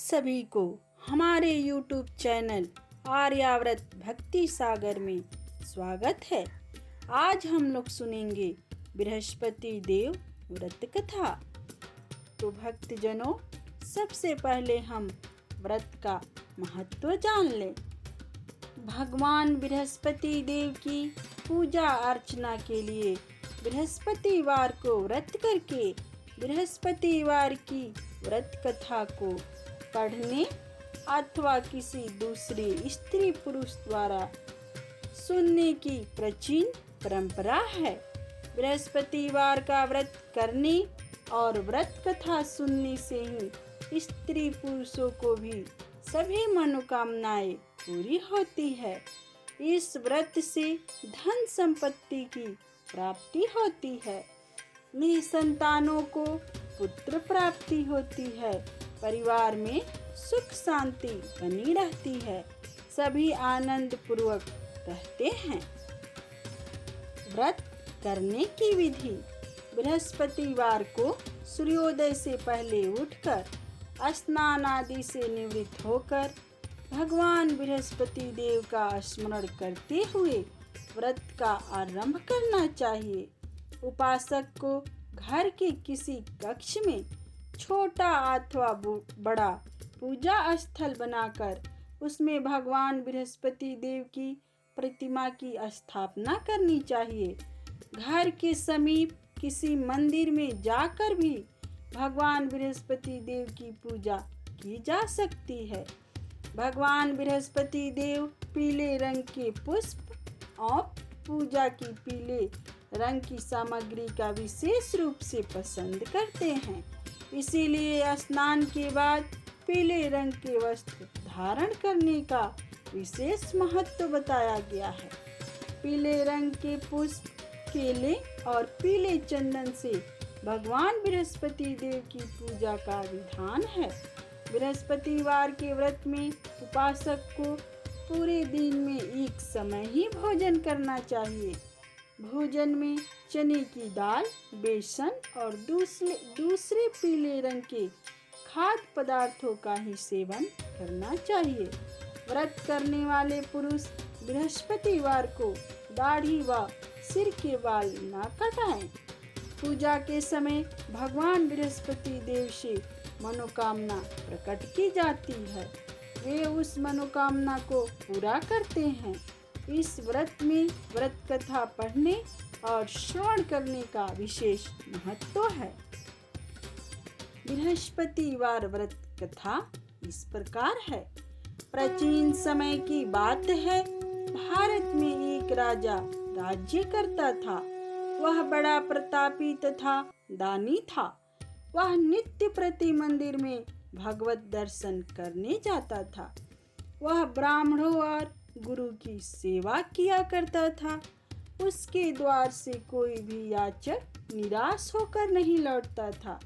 सभी को हमारे YouTube चैनल आर्याव्रत भक्ति सागर में स्वागत है। आज हम लोग सुनेंगे बृहस्पति देव व्रत कथा। तो भक्तजनों, सबसे पहले हम व्रत का महत्व जान लें। भगवान बृहस्पति देव की पूजा अर्चना के लिए बृहस्पतिवार को व्रत करके बृहस्पतिवार की व्रत कथा को पढ़ने अथवा किसी दूसरे स्त्री पुरुष द्वारा सुनने की प्राचीन परंपरा है। बृहस्पतिवार का व्रत करने और व्रत कथा सुनने से ही स्त्री पुरुषों को भी सभी मनोकामनाएं पूरी होती है। इस व्रत से धन संपत्ति की प्राप्ति होती है, निसंतानों को पुत्र प्राप्ति होती है, परिवार में सुख शांति बनी रहती है, सभी आनंद पूर्वक रहते हैं। व्रत करने की विधि। बृहस्पतिवार को सूर्योदय से पहले उठकर स्नान आदि से निवृत्त होकर भगवान बृहस्पति देव का स्मरण करते हुए व्रत का आरंभ करना चाहिए। उपासक को घर के किसी कक्ष में छोटा अथवा बड़ा पूजा स्थल बनाकर उसमें भगवान बृहस्पति देव की प्रतिमा की स्थापना करनी चाहिए। घर के समीप किसी मंदिर में जाकर भी भगवान बृहस्पति देव की पूजा की जा सकती है। भगवान बृहस्पति देव पीले रंग के पुष्प और पूजा की पीले रंग की सामग्री का विशेष रूप से पसंद करते हैं, इसीलिए स्नान के बाद पीले रंग के वस्त्र धारण करने का विशेष महत्व बताया गया है। पीले रंग के पुष्प, केले और पीले चंदन से भगवान बृहस्पति देव की पूजा का विधान है। बृहस्पतिवार के व्रत में उपासक को पूरे दिन में एक समय ही भोजन करना चाहिए। भोजन में चने की दाल, बेसन और दूसरे पीले रंग के खाद्य पदार्थों का ही सेवन करना चाहिए। व्रत करने वाले पुरुष बृहस्पतिवार को दाढ़ी व सिर के बाल न कटाएं। पूजा के समय भगवान बृहस्पति देव से मनोकामना प्रकट की जाती है, वे उस मनोकामना को पूरा करते हैं। इस व्रत में व्रत कथा पढ़ने और श्रवण करने का विशेष महत्व है। बृहस्पतिवार व्रत कथा इस प्रकार है। प्राचीन समय की बात है, भारत में एक राजा राज्य करता था। वह बड़ा प्रतापी तथा दानी था। वह नित्य प्रति मंदिर में भगवत दर्शन करने जाता था। वह ब्राह्मणों और गुरु की सेवा किया करता था। उसके द्वार से कोई भी याचक निराश होकर नहीं लौटता था।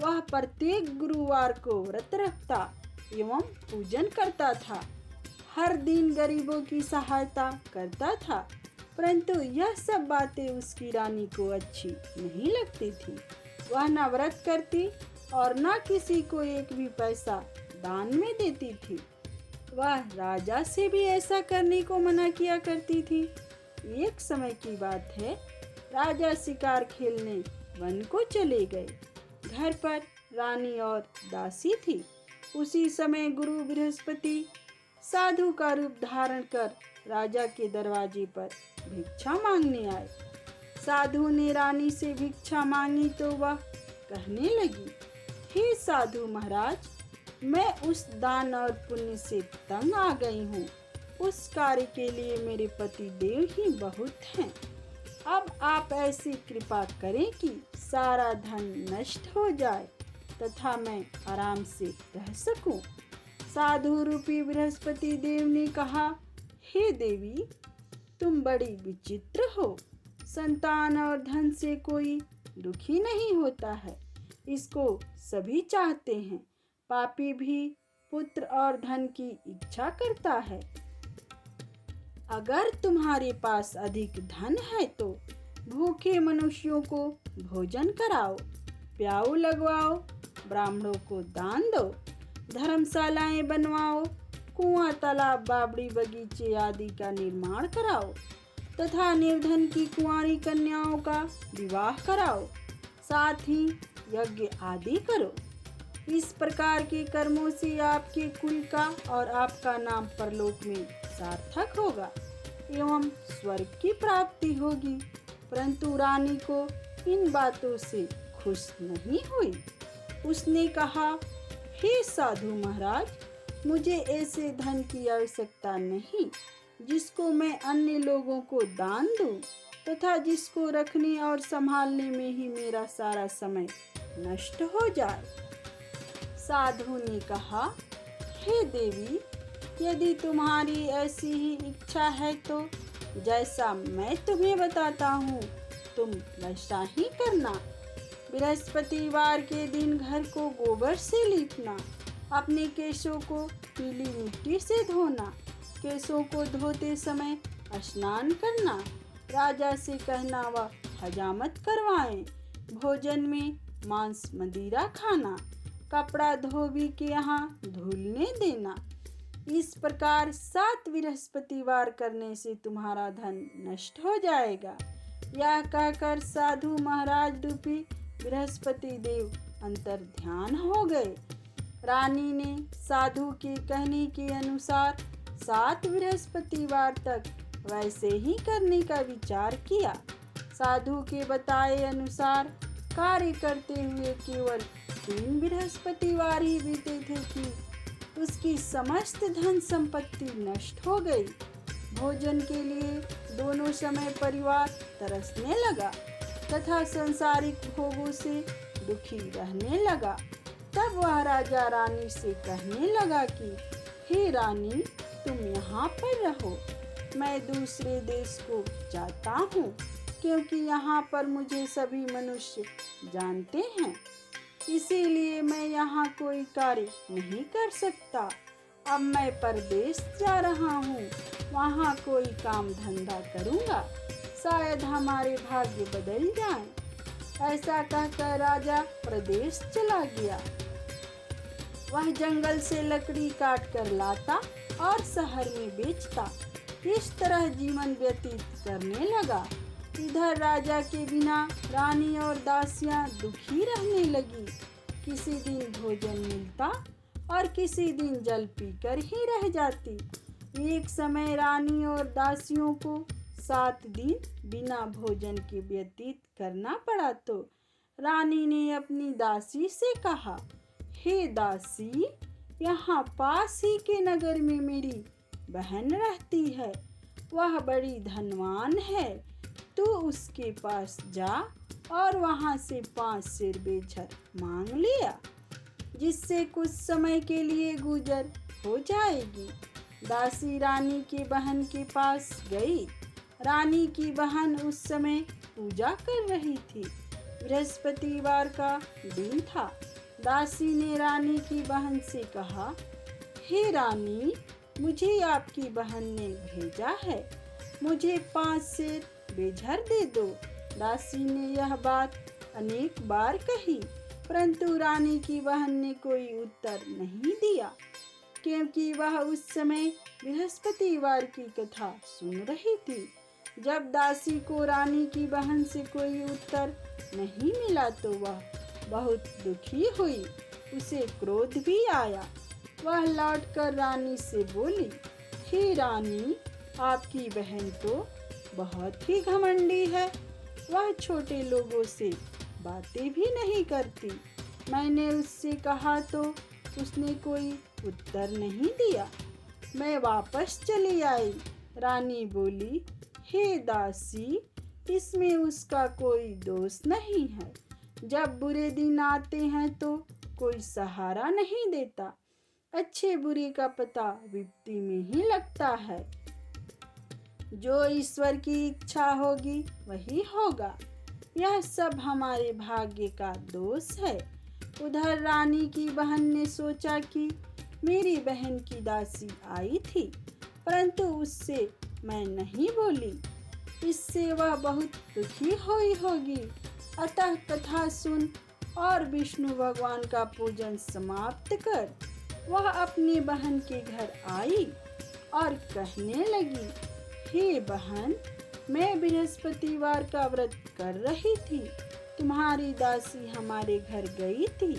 वह प्रत्येक गुरुवार को व्रत रखता एवं पूजन करता था। हर दिन गरीबों की सहायता करता था, परंतु यह सब बातें उसकी रानी को अच्छी नहीं लगती थी। वह न व्रत करती और न किसी को एक भी पैसा दान में देती थी। वह राजा से भी ऐसा करने को मना किया करती थी। एक समय की बात है, राजा शिकार खेलने वन को चले गए। घर पर रानी और दासी थी। उसी समय गुरु बृहस्पति साधु का रूप धारण कर राजा के दरवाजे पर भिक्षा मांगने आए। साधु ने रानी से भिक्षा मांगी तो वह कहने लगी, हे साधु महाराज, मैं उस दान और पुण्य से तंग आ गई हूँ। उस कार्य के लिए मेरे पति देव ही बहुत हैं। अब आप ऐसी कृपा करें कि सारा धन नष्ट हो जाए तथा मैं आराम से रह सकूं। साधु रूपी बृहस्पति देव ने कहा, हे देवी, तुम बड़ी विचित्र हो। संतान और धन से कोई दुखी नहीं होता है, इसको सभी चाहते हैं। पापी भी पुत्र और धन की इच्छा करता है। अगर तुम्हारे पास अधिक धन है तो भूखे मनुष्यों को भोजन कराओ, प्याऊ लगवाओ, ब्राह्मणों को दान दो। धर्मशालाएं बनवाओ, कुआं, तालाब, बावड़ी, बगीचे आदि का निर्माण कराओ तथा निर्धन की कुंवारी कन्याओं का विवाह कराओ, साथ ही यज्ञ आदि करो। इस प्रकार के कर्मों से आपके कुल का और आपका नाम परलोक में सार्थक होगा एवं स्वर्ग की प्राप्ति होगी। परंतु रानी को इन बातों से खुश नहीं हुई। उसने कहा, हे साधु महाराज, मुझे ऐसे धन की आवश्यकता नहीं जिसको मैं अन्य लोगों को दान दूं तथा जिसको रखने और संभालने में ही मेरा सारा समय नष्ट हो जाए। साधु ने कहा, हे देवी, यदि तुम्हारी ऐसी ही इच्छा है तो जैसा मैं तुम्हें बताता हूँ तुम वैसा ही करना। बृहस्पतिवार के दिन घर को गोबर से लीपना, अपने केशों को पीली मिट्टी से धोना, केशों को धोते समय स्नान करना, राजा से कहना वह हजामत करवाएं, भोजन में मांस मदिरा खाना, कपड़ा धोबी के यहाँ धुलने देना। इस प्रकार 7 बृहस्पतिवार करने से तुम्हारा धन नष्ट हो जाएगा। यह कहकर साधु महाराज रूपी बृहस्पति देव अंतर ध्यान हो गए। रानी ने साधु के कहने के अनुसार 7 बृहस्पतिवार तक वैसे ही करने का विचार किया। साधु के बताए अनुसार कार्य करते हुए केवल 3 बृहस्पतिवार ही बीते थे कि उसकी समस्त धन संपत्ति नष्ट हो गई। भोजन के लिए दोनों समय परिवार तरसने लगा तथा सांसारिक भोगों से दुखी रहने लगा। तब वह राजा रानी से कहने लगा कि हे रानी, तुम यहाँ पर रहो, मैं दूसरे देश को जाता हूँ, क्योंकि यहाँ पर मुझे सभी मनुष्य जानते हैं, इसीलिए मैं यहाँ कोई कार्य नहीं कर सकता। अब मैं परदेश जा रहा हूँ, वहाँ कोई काम धंधा करूँगा, शायद हमारे भाग्य बदल जाएं। ऐसा कहकर राजा प्रदेश चला गया। वह जंगल से लकड़ी काट कर लाता और शहर में बेचता। इस तरह जीवन व्यतीत करने लगा। इधर राजा के बिना रानी और दासियां दुखी रहने लगी। किसी दिन भोजन मिलता और किसी दिन जल पीकर ही रह जाती। एक समय रानी और दासियों को 7 दिन बिना भोजन के व्यतीत करना पड़ा तो रानी ने अपनी दासी से कहा, हे दासी, यहाँ पास ही के नगर में मेरी बहन रहती है, वह बड़ी धनवान है, तू उसके पास जा और वहाँ से 5 सेर बेझर मांग लिया, जिससे कुछ समय के लिए गुजर हो जाएगी। दासी रानी की बहन के पास गई। रानी की बहन उस समय पूजा कर रही थी। बृहस्पतिवार का दिन था। दासी ने रानी की बहन से कहा, हे रानी, मुझे आपकी बहन ने भेजा है, मुझे 5 सेर बेझर दे दो। दासी ने यह बात अनेक बार कही, परंतु रानी की बहन ने कोई उत्तर नहीं दिया, क्योंकि वह उस समय बृहस्पतिवार की कथा सुन रही थी। जब दासी को रानी की बहन से कोई उत्तर नहीं मिला तो वह बहुत दुखी हुई। उसे क्रोध भी आया। वह लौटकर रानी से बोली, हे रानी, आपकी बहन तो बहुत ही घमंडी है, वह छोटे लोगों से बातें भी नहीं करती। मैंने उससे कहा तो उसने कोई उत्तर नहीं दिया। मैं वापस चली आई। रानी बोली, हे दासी, इसमें उसका कोई दोष नहीं है। जब बुरे दिन आते हैं तो कोई सहारा नहीं देता। अच्छे बुरे का पता विपत्ति में ही लगता है। जो ईश्वर की इच्छा होगी वही होगा। यह सब हमारे भाग्य का दोष है। उधर रानी की बहन ने सोचा कि मेरी बहन की दासी आई थी, परंतु उससे मैं नहीं बोली, इससे वह बहुत दुखी हुई होगी। अतः कथा सुन और विष्णु भगवान का पूजन समाप्त कर वह अपनी बहन के घर आई और कहने लगी, हे बहन, मैं बृहस्पतिवार का व्रत कर रही थी। तुम्हारी दासी हमारे घर गई थी,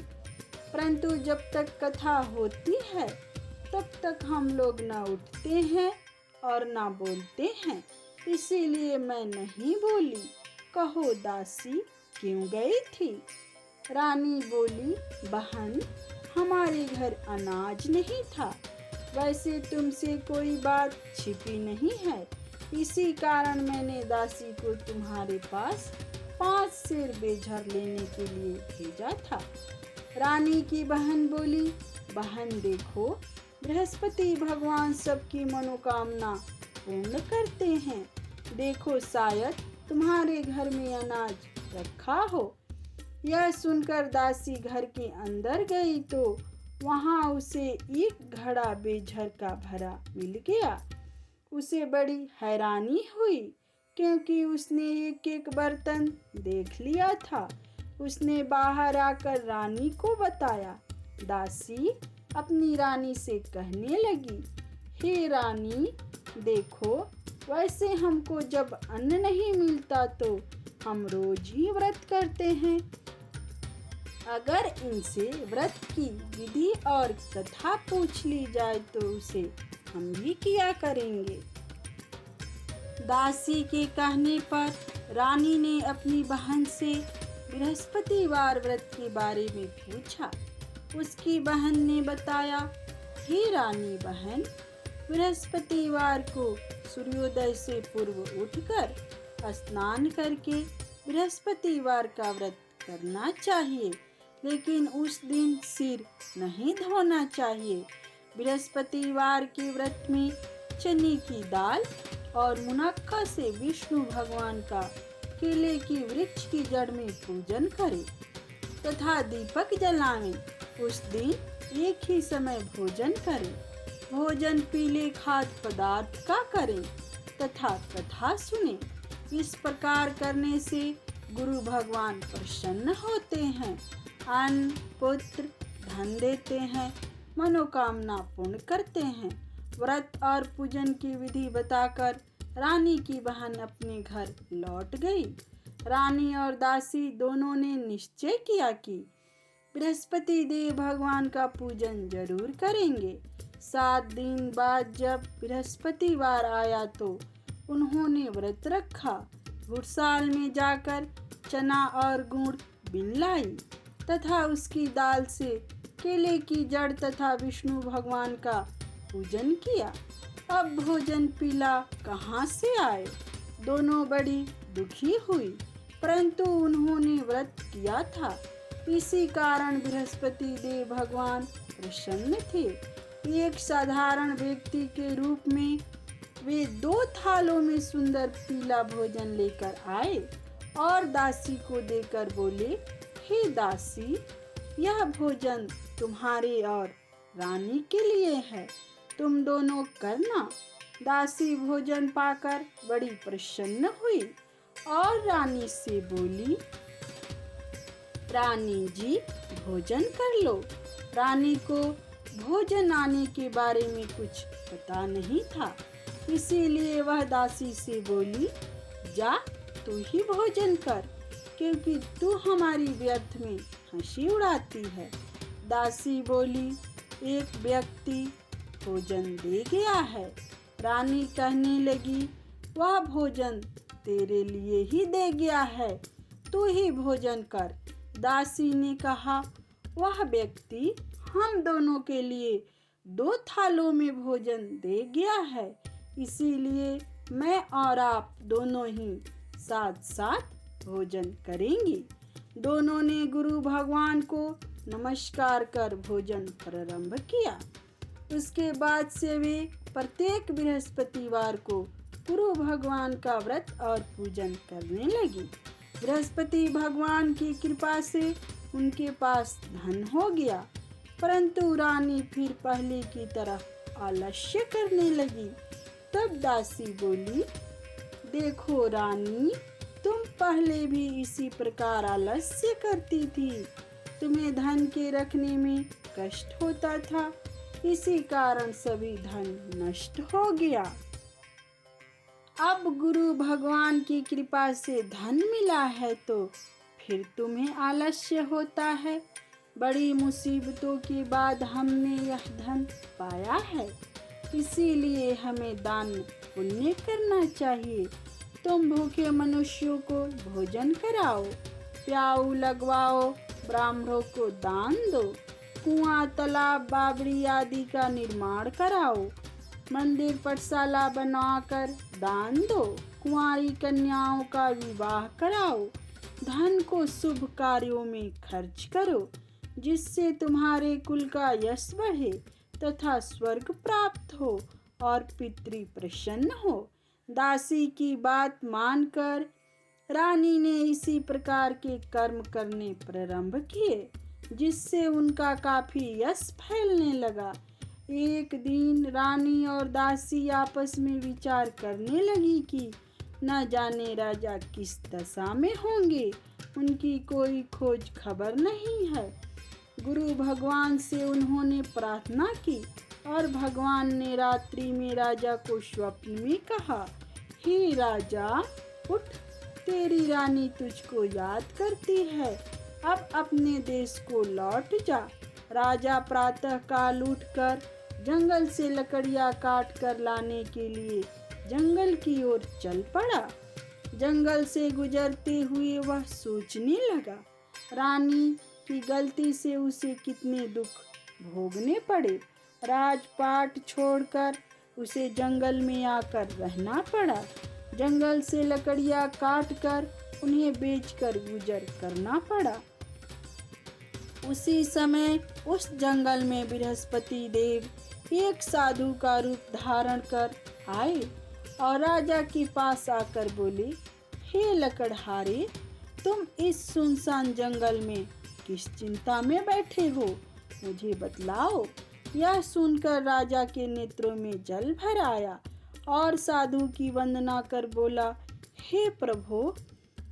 परंतु जब तक कथा होती है तब तक हम लोग न उठते हैं और न बोलते हैं, इसीलिए मैं नहीं बोली। कहो दासी, क्यों गई थी? रानी बोली, बहन, हमारे घर अनाज नहीं था। वैसे तुमसे कोई बात छिपी नहीं है, इसी कारण मैंने दासी को तुम्हारे पास 5 सेर बेझर लेने के लिए भेजा था। रानी की बहन बोली, बहन देखो, बृहस्पति भगवान सबकी मनोकामना पूर्ण करते हैं। देखो, शायद तुम्हारे घर में अनाज रखा हो। यह सुनकर दासी घर के अंदर गई तो वहाँ उसे एक घड़ा बेझर का भरा मिल गया। उसे बड़ी हैरानी हुई, क्योंकि उसने एक एक बर्तन देख लिया था। उसने बाहर आकर रानी को बताया। दासी अपनी रानी से कहने लगी, हे रानी, देखो, वैसे हमको जब अन्न नहीं मिलता तो हम रोज ही व्रत करते हैं। अगर इनसे व्रत की विधि और कथा पूछ ली जाए तो उसे हम भी किया करेंगे। दासी के कहने पर रानी ने अपनी बहन से बृहस्पतिवार व्रत के बारे में पूछा। उसकी बहन ने बताया, हे रानी बहन, बृहस्पतिवार को सूर्योदय से पूर्व उठकर स्नान करके बृहस्पतिवार का व्रत करना चाहिए, लेकिन उस दिन सिर नहीं धोना चाहिए। बृहस्पतिवार के व्रत में चने की दाल और मुनक्का से विष्णु भगवान का केले की वृक्ष की जड़ में पूजन करें तथा दीपक जलाएं। उस दिन एक ही समय भोजन करें। भोजन पीले खाद्य पदार्थ का करें तथा कथा सुने। इस प्रकार करने से गुरु भगवान प्रसन्न होते हैं, अन्न, पुत्र, धन देते हैं, मनोकामना पूर्ण करते हैं। व्रत और पूजन की विधि बताकर रानी की बहन अपने घर लौट गई। रानी और दासी दोनों ने निश्चय किया कि बृहस्पति देव भगवान का पूजन जरूर करेंगे। 7 दिन बाद जब बृहस्पतिवार आया तो उन्होंने व्रत रखा। घुड़साल में जाकर चना और गुड़ बीन लाई तथा उसकी दाल से केले की जड़ तथा विष्णु भगवान का पूजन किया। अब भोजन पीला कहाँ से आए? दोनों बड़ी दुखी हुई, परंतु उन्होंने व्रत किया था, इसी कारण बृहस्पति देव भगवान प्रसन्न थे। एक साधारण व्यक्ति के रूप में वे 2 थालों में सुंदर पीला भोजन लेकर आए और दासी को देकर बोले, हे दासी, यह भोजन तुम्हारे और रानी के लिए है, तुम दोनों करना। दासी भोजन पाकर बड़ी प्रसन्न हुई और रानी से बोली, रानी जी, भोजन कर लो। रानी को भोजन आने के बारे में कुछ पता नहीं था, इसीलिए वह दासी से बोली, जा, तू ही भोजन कर, क्योंकि तू हमारी व्यर्थ में हंसी उड़ाती है। दासी बोली, एक व्यक्ति भोजन दे गया है। रानी कहने लगी, वह भोजन तेरे लिए ही दे गया है, तू ही भोजन कर। दासी ने कहा, वह व्यक्ति हम दोनों के लिए 2 थालों में भोजन दे गया है, इसीलिए मैं और आप दोनों ही साथ साथ भोजन करेंगी। दोनों ने गुरु भगवान को नमस्कार कर भोजन प्रारंभ किया। उसके बाद से वे प्रत्येक बृहस्पतिवार को गुरु भगवान का व्रत और पूजन करने लगी। बृहस्पति भगवान की कृपा से उनके पास धन हो गया, परंतु रानी फिर पहले की तरह आलस्य करने लगी। तब दासी बोली, देखो रानी, तुम पहले भी इसी प्रकार आलस्य करती थी। तुम्हें धन के रखने में कष्ट होता था, इसी कारण सभी धन नष्ट हो गया। अब गुरु भगवान की कृपा से धन मिला है तो फिर तुम्हें आलस्य होता है। बड़ी मुसीबतों के बाद हमने यह धन पाया है, इसीलिए हमें दान पुण्य करना चाहिए। तुम भूखे मनुष्यों को भोजन कराओ, प्याऊ लगवाओ, ब्राह्मणों को दान दो, कुआं, तालाब, बावड़ी आदि का निर्माण कराओ, मंदिर पाठशाला बनाकर दान दो, कुंवारी कन्याओं का विवाह कराओ, धन को शुभ कार्यों में खर्च करो, जिससे तुम्हारे कुल का यश बढ़े तथा स्वर्ग प्राप्त हो और पितृ प्रसन्न हो। दासी की बात मानकर रानी ने इसी प्रकार के कर्म करने प्रारंभ किए, जिससे उनका काफी यश फैलने लगा। एक दिन रानी और दासी आपस में विचार करने लगी कि न जाने राजा किस दशा में होंगे, उनकी कोई खोज खबर नहीं है। गुरु भगवान से उन्होंने प्रार्थना की और भगवान ने रात्रि में राजा को स्वप्न में कहा, हे राजा, उठ, तेरी रानी तुझको याद करती है, अब अपने देश को लौट जा। राजा प्रातः काल उठकर जंगल से लकड़ियां काट कर लाने के लिए जंगल की ओर चल पड़ा। जंगल से गुजरते हुए वह सोचने लगा, रानी की गलती से उसे कितने दुख भोगने पड़े। राजपाट छोड़कर उसे जंगल में आकर रहना पड़ा। जंगल से लकड़ियां काट कर उन्हें बेचकर गुजर करना पड़ा। उसी समय उस जंगल में बृहस्पति देव एक साधु का रूप धारण कर आए और राजा के पास आकर बोले, हे लकड़हारे, तुम इस सुनसान जंगल में किस चिंता में बैठे हो, मुझे बतलाओ। यह सुनकर राजा के नेत्रों में जल भर आया और साधु की वंदना कर बोला, हे प्रभु,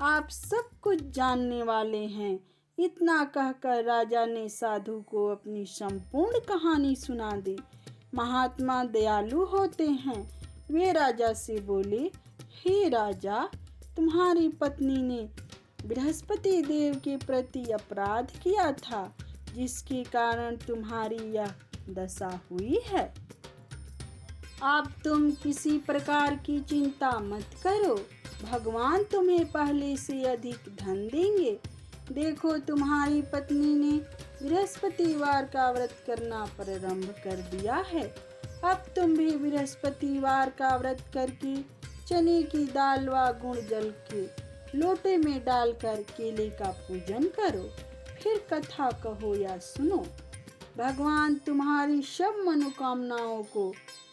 आप सब कुछ जानने वाले हैं। इतना कहकर राजा ने साधु को अपनी संपूर्ण कहानी सुना दी। महात्मा दयालु होते हैं। वे राजा से बोले, हे राजा, तुम्हारी पत्नी ने बृहस्पति देव के प्रति अपराध किया था, जिसके कारण तुम्हारी यह दशा हुई है। अब तुम किसी प्रकार की चिंता मत करो, भगवान तुम्हें पहले से अधिक धन देंगे। देखो, तुम्हारी पत्नी ने बृहस्पतिवार का व्रत करना प्रारंभ कर दिया है। अब तुम भी बृहस्पतिवार का व्रत करके चने की दाल व गुड़ जल के लोटे में डालकर केले का पूजन करो, फिर कथा कहो या सुनो। भगवान तुम्हारी सब मनोकामनाओं को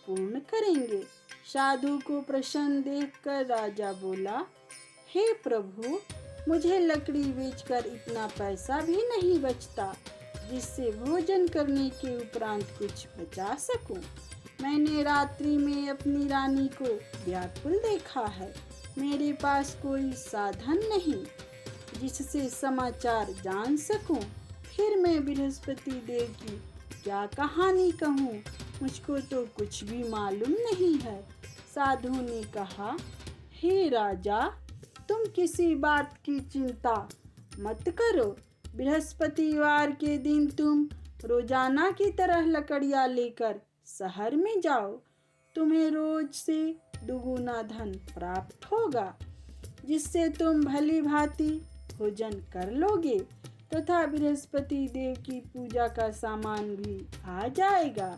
पूर्ण करेंगे। साधु को प्रसन्न देखकर राजा बोला, हे प्रभु, मुझे लकड़ी बेचकर इतना पैसा भी नहीं बचता जिससे भोजन करने के उपरांत कुछ बचा सकूं। मैंने रात्रि में अपनी रानी को व्याकुल देखा है। मेरे पास कोई साधन नहीं जिससे समाचार जान सकूं। फिर मैं बृहस्पति देव की क्या कहानी कहूँ, मुझको तो कुछ भी मालूम नहीं है। साधु ने कहा, हे राजा, तुम किसी बात की चिंता मत करो। बृहस्पतिवार के दिन तुम रोजाना की तरह लकड़ियाँ लेकर शहर में जाओ। तुम्हें रोज से दुगुना धन प्राप्त होगा, जिससे तुम भली भांति भोजन कर लोगे तथा बृहस्पति देव की पूजा का सामान भी आ जाएगा।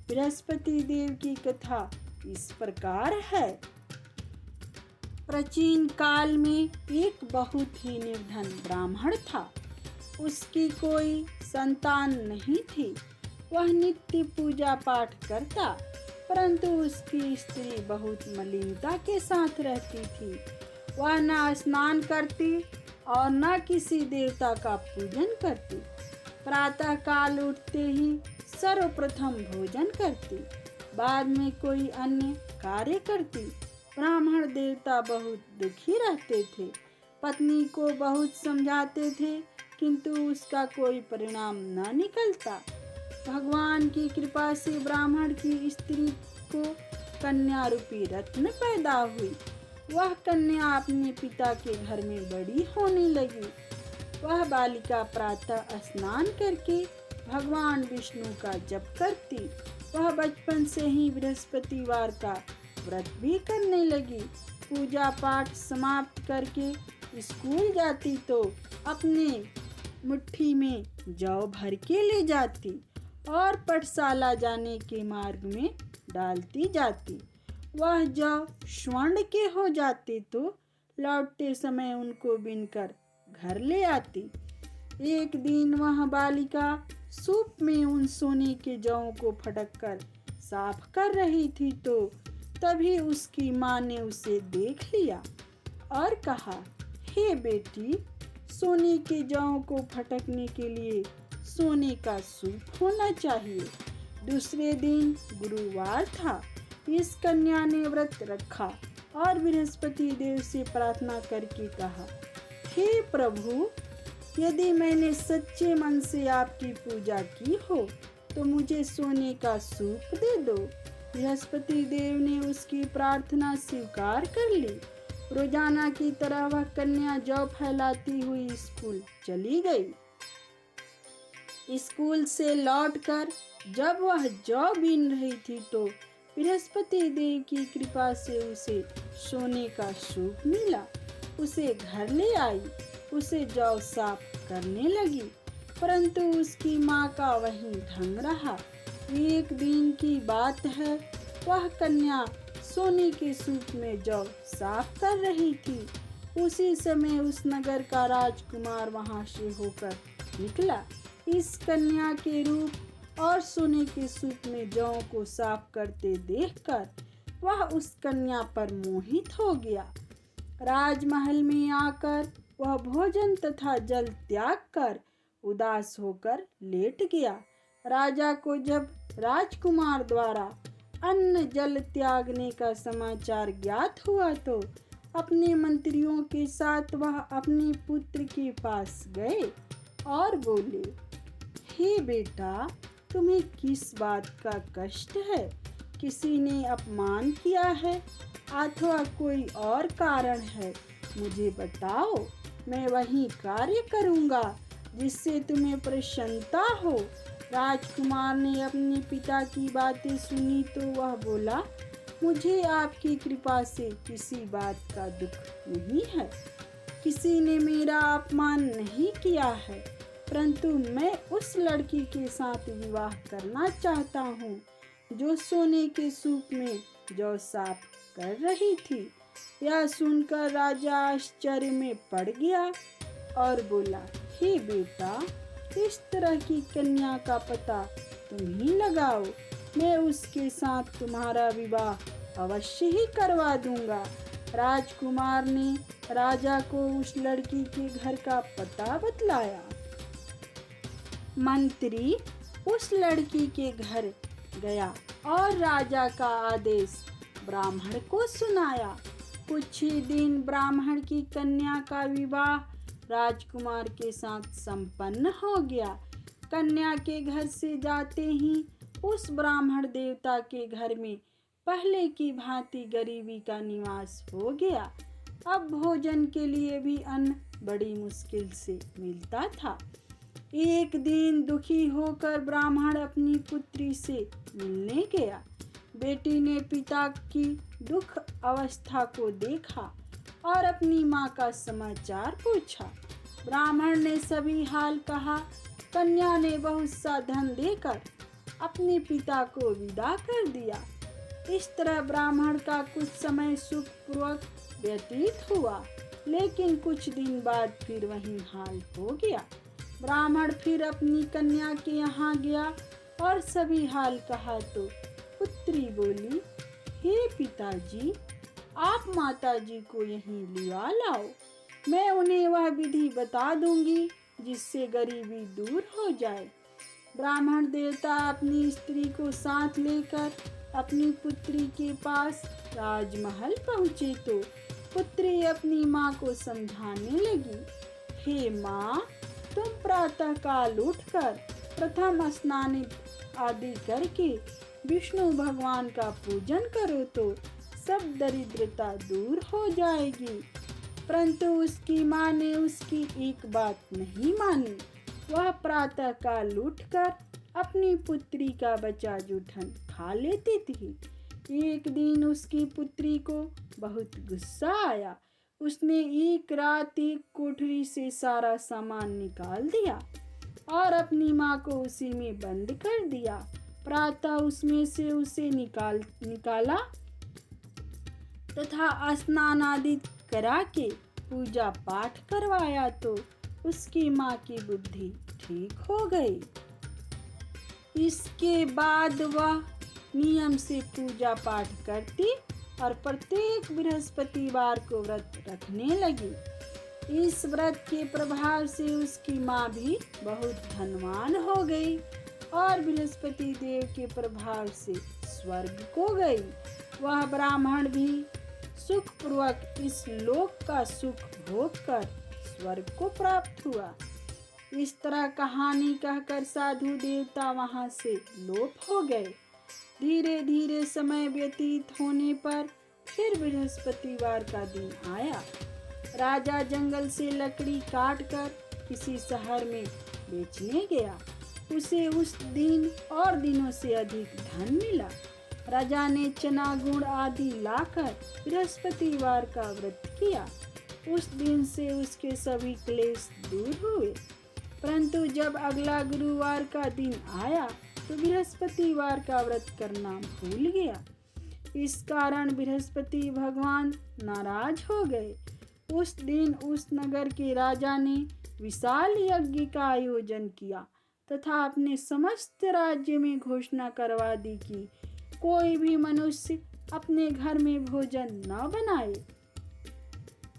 बृहस्पति देव की कथा इस प्रकार है। प्राचीन काल में एक बहुत ही निर्धन ब्राह्मण था। उसकी कोई संतान नहीं थी। वह नित्य पूजा पाठ करता, परंतु उसकी स्त्री बहुत मलिनता के साथ रहती थी। वह न स्नान करती और न किसी देवता का पूजन करती। प्रातः काल उठते ही सर्वप्रथम भोजन करती, बाद में कोई अन्य कार्य करती। ब्राह्मण देवता बहुत दुखी रहते थे। पत्नी को बहुत समझाते थे, किंतु उसका कोई परिणाम न निकलता। भगवान की कृपा से ब्राह्मण की स्त्री को कन्या रूपी रत्न पैदा हुई। वह कन्या अपने पिता के घर में बड़ी होने लगी। वह बालिका प्रातः स्नान करके भगवान विष्णु का जप करती। वह बचपन से ही बृहस्पतिवार का व्रत भी करने लगी। पूजा पाठ समाप्त करके स्कूल जाती तो अपने मुट्ठी में जौ भर के ले जाती और पाठशाला जाने के मार्ग में डालती जाती। वह जौ स्वर्ण के हो जाते तो लौटते समय उनको बीनकर घर ले आती। एक दिन वह बालिका सूप में उन सोने के जौ को फटक कर साफ कर रही थी तो तभी उसकी माँ ने उसे देख लिया और कहा, हे बेटी, सोने के जौ को फटकने के लिए सोने का सूप होना चाहिए। दूसरे दिन गुरुवार था। इस कन्या ने व्रत रखा और बृहस्पति देव से प्रार्थना करके कहा, हे प्रभु, यदि मैंने सच्चे मन से आपकी पूजा की हो तो मुझे सोने का सूप दे दो। बृहस्पति देव ने उसकी प्रार्थना स्वीकार कर ली। रोजाना की तरह वह कन्या जौ फैलाती हुई स्कूल चली गई। स्कूल से लौटकर जब वह जौ बीन रही थी तो बृहस्पति देव की कृपा से उसे सोने का सूप मिला। उसे घर ले आई। उसे जौ साफ करने लगी, परंतु उसकी माँ का वही ढंग रहा। एक दिन की बात है, वह कन्या सोने के सूप में जौ साफ कर रही थी। उसी समय उस नगर का राजकुमार वहां से होकर निकला। इस कन्या के रूप और सोने के सूप में जौ को साफ करते देखकर वह उस कन्या पर मोहित हो गया। राजमहल में आकर वह भोजन तथा जल त्याग कर उदास होकर लेट गया। राजा को जब राजकुमार द्वारा अन्न जल त्यागने का समाचार ज्ञात हुआ तो अपने मंत्रियों के साथ वह अपने पुत्र के पास गए और बोले, हे बेटा, तुम्हें किस बात का कष्ट है? किसी ने अपमान किया है अथवा कोई और कारण है? मुझे बताओ, मैं वही कार्य करूँगा जिससे तुम्हें प्रसन्नता हो। राजकुमार ने अपने पिता की बातें सुनी तो वह बोला, मुझे आपकी कृपा से किसी बात का दुख नहीं है। किसी ने मेरा अपमान नहीं किया है, परंतु मैं उस लड़की के साथ विवाह करना चाहता हूँ जो सोने के सूप में जौ साफ कर रही थी। यह सुनकर राजा आश्चर्य में पड़ गया और बोला, हे बेटा, इस तरह की कन्या का पता तुम ही लगाओ। मैं उसके साथ तुम्हारा विवाह अवश्य ही करवा दूंगा। राजकुमार ने राजा को उस लड़की के घर का पता बतलाया। मंत्री उस लड़की के घर गया और राजा का आदेश ब्राह्मण को सुनाया। कुछ ही दिन ब्राह्मण की कन्या का विवाह राजकुमार के साथ संपन्न हो गया। कन्या के घर से जाते ही उस ब्राह्मण देवता के घर में पहले की भांति गरीबी का निवास हो गया। अब भोजन के लिए भी अन्न बड़ी मुश्किल से मिलता था। एक दिन दुखी होकर ब्राह्मण अपनी पुत्री से मिलने गया। बेटी ने पिता की दुख अवस्था को देखा और अपनी माँ का समाचार पूछा। ब्राह्मण ने सभी हाल कहा। कन्या ने बहुत सा धन देकर अपने पिता को विदा कर दिया। इस तरह ब्राह्मण का कुछ समय सुखपूर्वक व्यतीत हुआ, लेकिन कुछ दिन बाद फिर वही हाल हो गया। ब्राह्मण फिर अपनी कन्या के यहाँ गया और सभी हाल कहा तो पुत्री बोली, हे पिताजी, आप माताजी को यहीं लिवा लाओ। मैं उन्हें वह विधि बता दूंगी जिससे गरीबी दूर हो जाए। ब्राह्मण देवता अपनी स्त्री को साथ लेकर अपनी पुत्री के पास राजमहल पहुँचे तो पुत्री अपनी माँ को समझाने लगी, हे माँ, तुम प्रातः काल उठकर प्रथम स्नानित आदि करके विष्णु भगवान का पूजन करो तो सब दरिद्रता दूर हो जाएगी। परंतु उसकी माँ ने उसकी एक बात नहीं मानी। वह प्रातः काल उठकर अपनी पुत्री का बचा जूठन खा लेती थी। एक दिन उसकी पुत्री को बहुत गुस्सा आया। उसने एक रात एक कोठरी से सारा सामान निकाल दिया और अपनी माँ को उसी में बंद कर दिया। प्रातः उसमें से उसे निकाला तथा स्नान आदि करा के पूजा पाठ करवाया तो उसकी माँ की बुद्धि ठीक हो गई। इसके बाद वह नियम से पूजा पाठ करती और प्रत्येक बृहस्पतिवार को व्रत रखने लगी। इस व्रत के प्रभाव से उसकी माँ भी बहुत धनवान हो गई और बृहस्पति देव के प्रभाव से स्वर्ग को गई। वह ब्राह्मण भी सुखपूर्वक इस लोक का सुख भोग कर स्वर्ग को प्राप्त हुआ। इस तरह कहानी कहकर साधु देवता वहां से लोप हो गए। धीरे धीरे समय व्यतीत होने पर फिर बृहस्पतिवार का दिन आया। राजा जंगल से लकड़ी काट कर किसी शहर में बेचने गया। उसे उस दिन और दिनों से अधिक धन मिला। राजा ने चना गुड़ आदि लाकर बृहस्पतिवार का व्रत किया। उस दिन से उसके सभी क्लेश दूर हुए। परंतु जब अगला गुरुवार का दिन आया तो बृहस्पतिवार का व्रत करना भूल गया। इस कारण बृहस्पति भगवान नाराज हो गए। उस दिन उस नगर के राजा ने विशाल यज्ञ का आयोजन किया तथा अपने समस्त राज्य में घोषणा करवा दी कि कोई भी मनुष्य अपने घर में भोजन न बनाए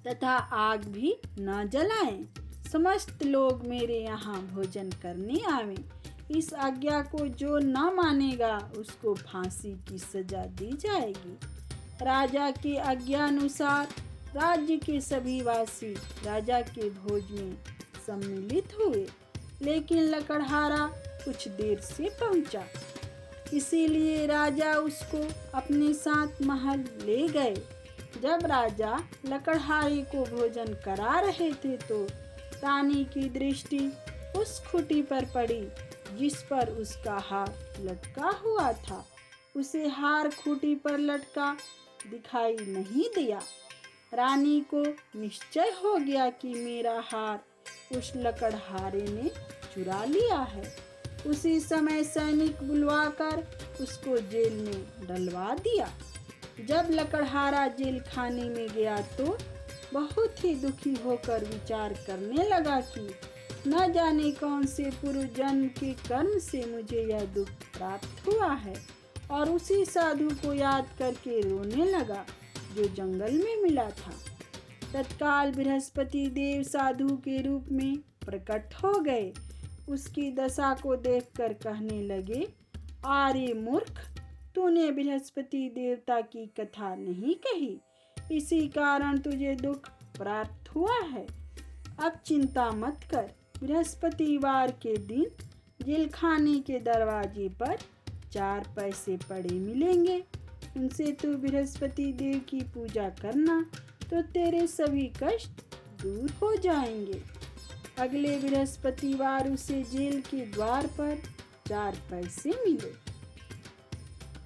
तथा आग भी न जलाएं। समस्त लोग मेरे यहाँ भोजन करने आवें। इस आज्ञा को जो न मानेगा उसको फांसी की सजा दी जाएगी। राजा की आज्ञा अनुसार राज्य के सभी वासी राजा के भोज में सम्मिलित हुए, लेकिन लकड़हारा कुछ देर से पहुंचा। इसीलिए राजा उसको अपने साथ महल ले गए। जब राजा लकड़हारे को भोजन करा रहे थे तो रानी की दृष्टि उस खूंटी पर पड़ी जिस पर उसका हार लटका हुआ था। उसे हार खूंटी पर लटका दिखाई नहीं दिया। रानी को निश्चय हो गया कि मेरा हार उस लकड़हारे ने चुरा लिया है। उसी समय सैनिक बुलवाकर उसको जेल में डलवा दिया। जब लकड़हारा जेल खाने में गया तो बहुत ही दुखी होकर विचार करने लगा कि न जाने कौन से पूर्व जन्म के कर्म से मुझे यह दुख प्राप्त हुआ है, और उसी साधु को याद करके रोने लगा जो जंगल में मिला था। तत्काल बृहस्पति देव साधु के रूप में प्रकट हो गए। उसकी दशा को देखकर कहने लगे, आर्य मूर्ख, तूने बृहस्पति देवता की कथा नहीं कही, इसी कारण तुझे दुख प्राप्त हुआ है। अब चिंता मत कर। बृहस्पतिवार के दिन जेलखाने के दरवाजे पर 4 पैसे पड़े मिलेंगे। उनसे तू बृहस्पति देव की पूजा करना तो तेरे सभी कष्ट दूर हो जाएंगे। अगले बृहस्पतिवार उसे जेल के द्वार पर 4 पैसे मिले।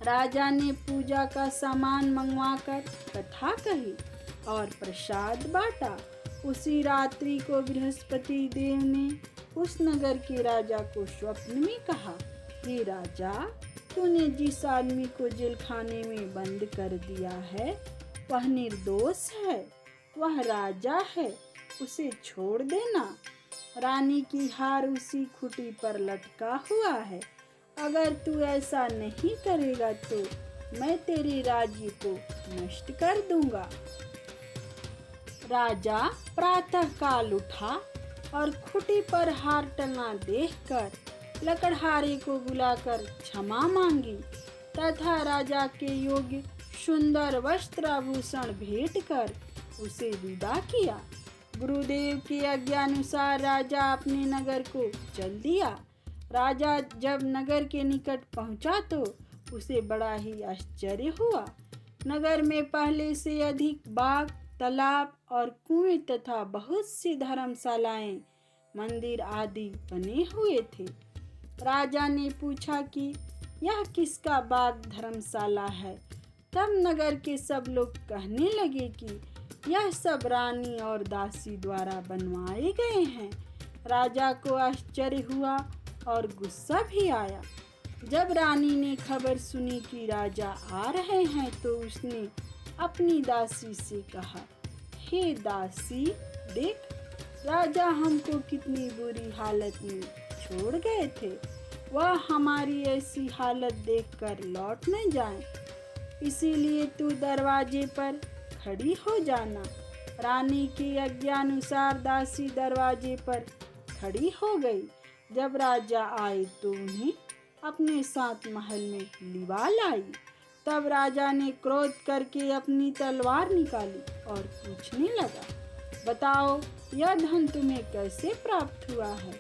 राजा ने पूजा का सामान मंगवाकर कथा कही और प्रसाद बांटा। उसी रात्रि को बृहस्पति देव ने उस नगर के राजा को स्वप्न में कहा, हे राजा, तूने जिस आदमी को जेलखाने में बंद कर दिया है वह निर्दोष है, वह राजा है, उसे छोड़ देना। रानी की हार उसी खूंटी पर लटका हुआ है। अगर तू ऐसा नहीं करेगा तो मैं तेरे राज्य को नष्ट कर दूंगा। राजा प्रातः काल उठा और खूंटी पर हार टंगा देखकर लकड़हारे को बुलाकर क्षमा मांगी तथा राजा के योग्य सुंदर वस्त्राभूषण भेंट कर उसे विदा किया। गुरुदेव की आज्ञानुसार राजा अपने नगर को चल दिया। राजा जब नगर के निकट पहुंचा तो उसे बड़ा ही आश्चर्य हुआ। नगर में पहले से अधिक बाग, तालाब और कुएं तथा बहुत सी धर्मशालाएं, मंदिर आदि बने हुए थे। राजा ने पूछा कि यह किसका बाग धर्मशाला है। तब नगर के सब लोग कहने लगे कि यह सब रानी और दासी द्वारा बनवाए गए हैं। राजा को आश्चर्य हुआ और गुस्सा भी आया। जब रानी ने खबर सुनी कि राजा आ रहे हैं तो उसने अपनी दासी से कहा, हे दासी, देख, राजा हमको कितनी बुरी हालत में छोड़ गए थे। वह हमारी ऐसी हालत देखकर लौट न जाएं। इसीलिए तू दरवाजे पर खड़ी हो जाना। रानी की आज्ञानुसार दासी दरवाजे पर खड़ी हो गई। जब राजा आए तो उन्हें अपने साथ महल में लिवा लाई। तब राजा ने क्रोध करके अपनी तलवार निकाली और पूछने लगा, बताओ, यह धन तुम्हें कैसे प्राप्त हुआ है।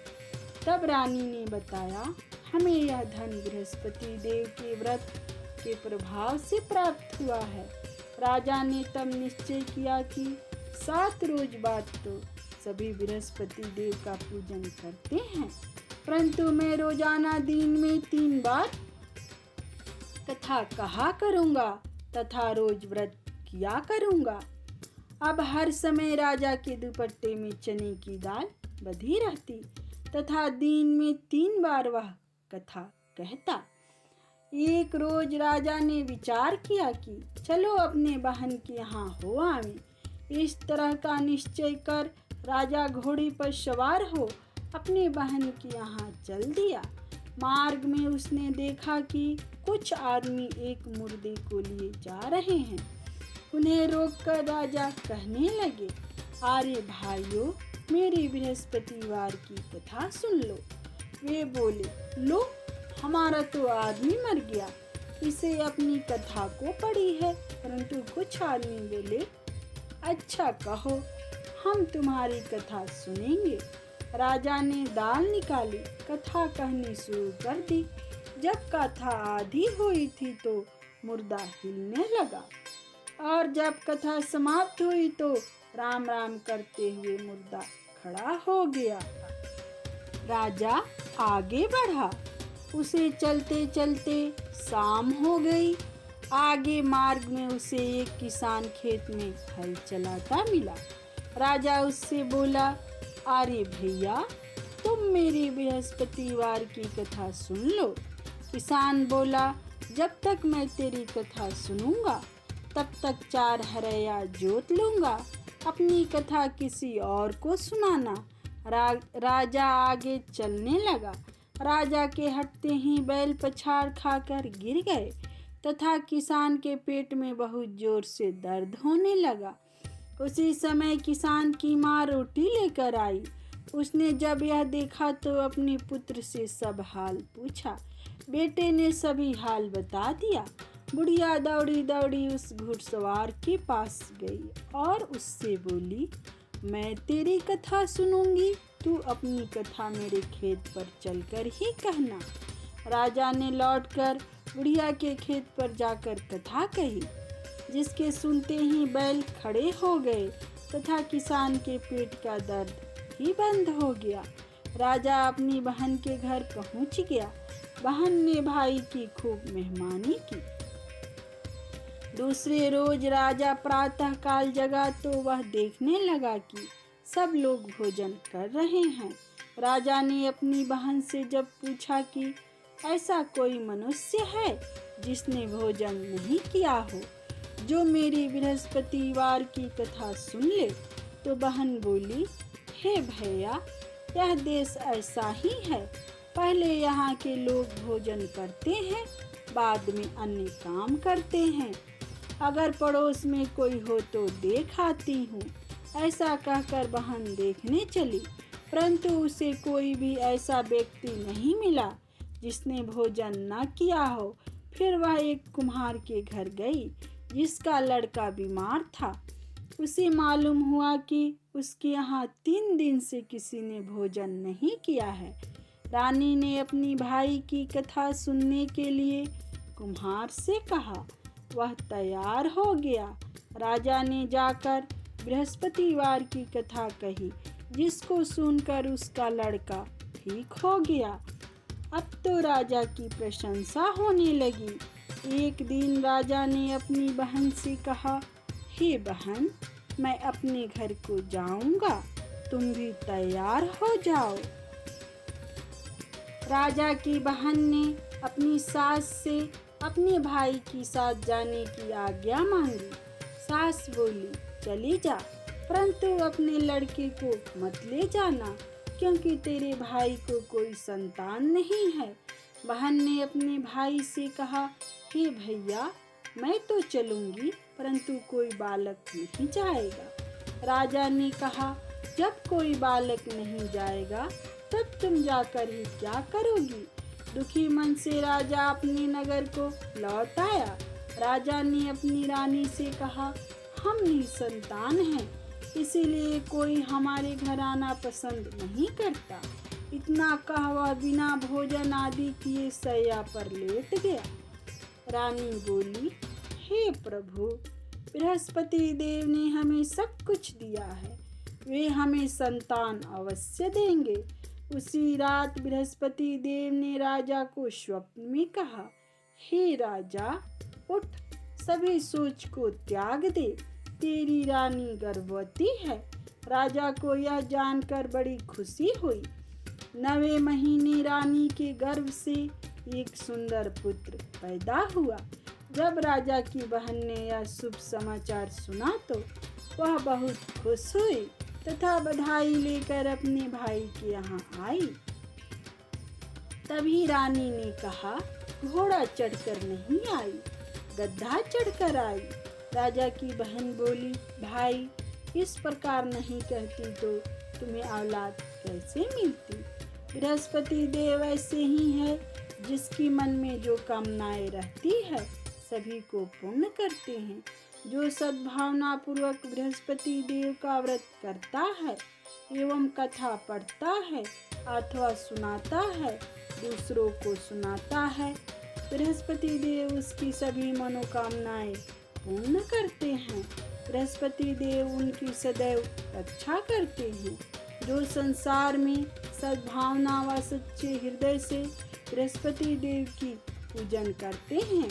तब रानी ने बताया, हमें यह धन बृहस्पति देव के व्रत के प्रभाव से प्राप्त हुआ है। राजा ने तब निश्चय किया कि 7 रोज बाद तो सभी बृहस्पति देव का पूजन करते हैं, परंतु मैं रोजाना दिन में 3 बार कथा कहा करूँगा तथा रोज व्रत किया करूँगा। अब हर समय राजा के दुपट्टे में चने की दाल बधी रहती तथा दिन में 3 बार वह कथा कहता। एक रोज राजा ने विचार किया कि चलो अपने बहन के यहाँ हो आवें। इस तरह का निश्चय कर राजा घोड़ी पर सवार हो अपने बहन के यहाँ चल दिया। मार्ग में उसने देखा कि कुछ आदमी एक मुर्दे को लिए जा रहे हैं। उन्हें रोककर राजा कहने लगे, अरे भाइयों, मेरी बृहस्पतिवार की कथा सुन लो। वे बोले, लो, हमारा तो आदमी मर गया, इसे अपनी कथा को पढ़ी है। परंतु कुछ आदमी बोले, अच्छा कहो, हम तुम्हारी कथा सुनेंगे। राजा ने दाल निकाली, कथा कहनी शुरू कर दी। जब कथा आधी हुई थी तो मुर्दा हिलने लगा और जब कथा समाप्त हुई तो राम राम करते हुए मुर्दा खड़ा हो गया। राजा आगे बढ़ा। उसे चलते चलते शाम हो गई। आगे मार्ग में उसे एक किसान खेत में हल चलाता मिला। राजा उससे बोला, अरे भैया, तुम मेरी बृहस्पतिवार की कथा सुन लो। किसान बोला, जब तक मैं तेरी कथा सुनूंगा तब तक 4 हरया जोत लूंगा। अपनी कथा किसी और को सुनाना। राजा आगे चलने लगा। राजा के हटते ही बैल पछाड़ खाकर गिर गए तथा किसान के पेट में बहुत जोर से दर्द होने लगा। उसी समय किसान की माँ रोटी लेकर आई। उसने जब यह देखा तो अपने पुत्र से सब हाल पूछा। बेटे ने सभी हाल बता दिया। बुढ़िया दौड़ी दौड़ी उस घुड़सवार के पास गई और उससे बोली, मैं तेरी कथा सुनूंगी, तू अपनी कथा मेरे खेत पर चलकर ही कहना। राजा ने लौटकर बुढ़िया के खेत पर जाकर कथा कही, जिसके सुनते ही बैल खड़े हो गए तथा किसान के पेट का दर्द ही बंद हो गया। राजा अपनी बहन के घर पहुंच गया। बहन ने भाई की खूब मेहमानी की। दूसरे रोज राजा प्रातः काल जगा तो वह देखने लगा कि सब लोग भोजन कर रहे हैं। राजा ने अपनी बहन से जब पूछा कि ऐसा कोई मनुष्य है जिसने भोजन नहीं किया हो, जो मेरी बृहस्पतिवार की कथा सुन ले, तो बहन बोली, हे भैया, यह देश ऐसा ही है। पहले यहाँ के लोग भोजन करते हैं, बाद में अन्य काम करते हैं। अगर पड़ोस में कोई हो तो देख आती हूँ। ऐसा कहकर बहन देखने चली, परंतु उसे कोई भी ऐसा व्यक्ति नहीं मिला जिसने भोजन न किया हो। फिर वह एक कुम्हार के घर गई जिसका लड़का बीमार था। उसे मालूम हुआ कि उसके यहाँ 3 दिन से किसी ने भोजन नहीं किया है। रानी ने अपनी भाई की कथा सुनने के लिए कुम्हार से कहा। वह तैयार हो गया। राजा ने जाकर बृहस्पतिवार की कथा कही, जिसको सुनकर उसका लड़का ठीक हो गया। अब तो राजा की प्रशंसा होने लगी। एक दिन राजा ने अपनी बहन से कहा, हे बहन, मैं अपने घर को जाऊंगा, तुम भी तैयार हो जाओ। राजा की बहन ने अपनी सास से अपने भाई के साथ जाने की आज्ञा मांगी। सास बोली, चली जा, परंतु अपने लड़के को मत ले जाना, क्योंकि तेरे भाई को कोई संतान नहीं है। बहन ने अपने भाई से कहा, हे भैया, मैं तो चलूंगी, परंतु कोई बालक नहीं जाएगा। राजा ने कहा, जब कोई बालक नहीं जाएगा तब तुम जाकर ही क्या करोगी। दुखी मन से राजा अपने नगर को लौट आया। राजा ने अपनी रानी से कहा, हम निसंतान हैं, इसीलिए कोई हमारे घर आना पसंद नहीं करता। इतना कहा वह बिना भोजन आदि किए शैया पर लेट गया। रानी बोली, हे प्रभु, बृहस्पति देव ने हमें सब कुछ दिया है, वे हमें संतान अवश्य देंगे। उसी रात बृहस्पति देव ने राजा को स्वप्न में कहा, हे राजा, उठ, सभी सोच को त्याग दे, तेरी रानी गर्भवती है। राजा को यह जानकर बड़ी खुशी हुई। 9वें महीने रानी के गर्भ से एक सुंदर पुत्र पैदा हुआ। जब राजा की बहन ने यह शुभ समाचार सुना तो वह बहुत खुश हुई तथा बधाई लेकर अपने भाई के यहाँ आई। तभी रानी ने कहा, घोड़ा चढ़कर नहीं आई, गधा चढ़कर आई। राजा की बहन बोली, भाई, इस प्रकार नहीं कहती तो तुम्हें औलाद कैसे मिलती। बृहस्पति देव ऐसे ही है, जिसकी मन में जो कामनाएं रहती है सभी को पूर्ण करते हैं। जो सद्भावना पूर्वक बृहस्पति देव का व्रत करता है एवं कथा पढ़ता है अथवा सुनाता है, दूसरों को सुनाता है, बृहस्पति देव उसकी सभी मनोकामनाएं पूर्ण करते हैं। बृहस्पति देव उनकी सदैव रक्षा करते हैं। जो संसार में सद्भावना व सच्चे हृदय से बृहस्पति देव की पूजन करते हैं,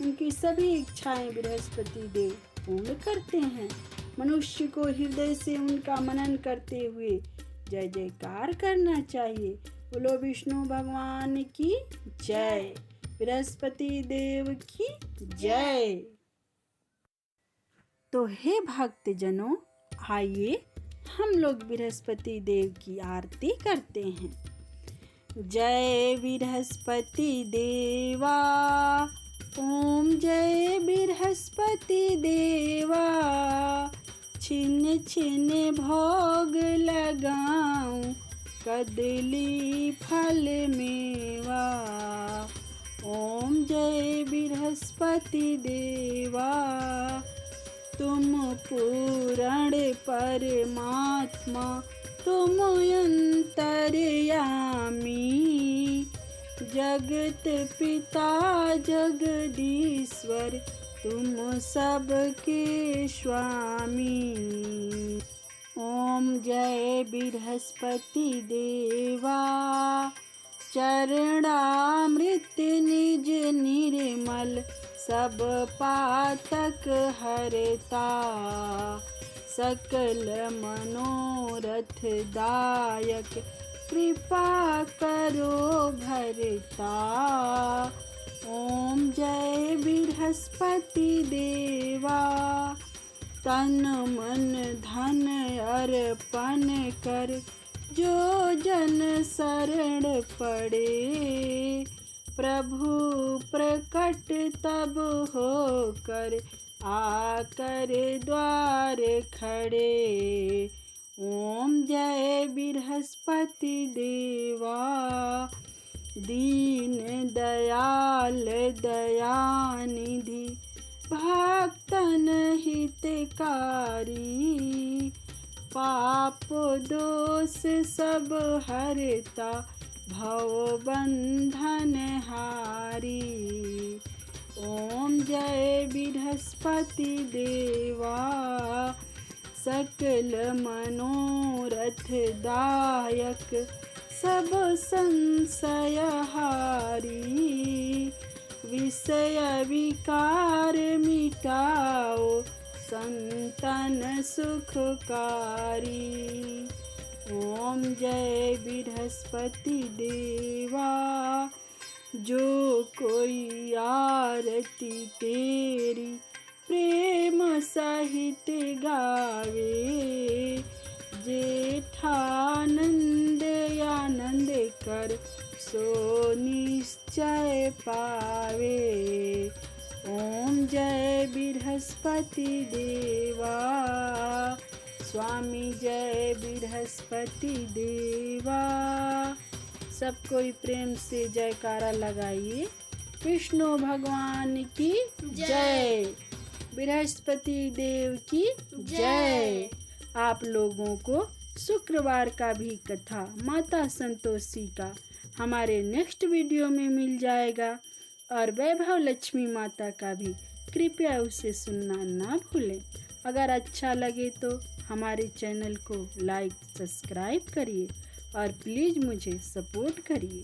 उनकी सभी इच्छाएं बृहस्पति देव पूर्ण करते हैं। मनुष्य को हृदय से उनका मनन करते हुए जय जयकार करना चाहिए। बोलो विष्णु भगवान की जय, बृहस्पति देव की जय। तो हे भक्तजनों, आइए हम लोग बृहस्पति देव की आरती करते हैं। जय बृहस्पति देवा, ओम जय बृहस्पति देवा, छिन छिन भोग लगाऊं कदली फल मेवा। ओम जय बृहस्पति देवा, तुम पूर्ण परमात्मा, तुम अंतर्यामी, जगत पिता जगदीश्वर, तुम सबके स्वामी। ओम जय बृहस्पति देवा, चरणामृत निज निर्मल, सब पातक हरता, सकल मनोरथ दायक, कृपा करो भरता। ओम जय बृहस्पति देवा, तन मन धन अर्पण कर, जो जन शरण पड़े, प्रभु प्रकट तब होकर, आकर द्वार खड़े। ओम जय बृहस्पति देवा, दीन दयाल दयानिधि, भक्तन हितकारी, पाप दोष सब हरता, भव बंधन हारी। ओम जय बृहस्पति देवा, सकल मनोरथ दायक, सब संशय हारी। विषय विकार मिटाओ, संतन सुखकारी। ओम जय बृहस्पति देवा, जो कोई आरती तेरी प्रेम सहित गावे, जेठानंद आनंद कर सो निश्चय पावे। ओम जय बृहस्पति देवा, स्वामी जय बृहस्पति देवा। सब कोई प्रेम से जयकारा लगाइए। विष्णु भगवान की जय, बृहस्पति देव की जय। आप लोगों को शुक्रवार का भी कथा माता संतोषी का हमारे नेक्स्ट वीडियो में मिल जाएगा, और वैभव लक्ष्मी माता का भी कृपया उसे सुनना ना भूलें। अगर अच्छा लगे तो हमारे चैनल को लाइक सब्सक्राइब करिए और प्लीज़ मुझे सपोर्ट करिए।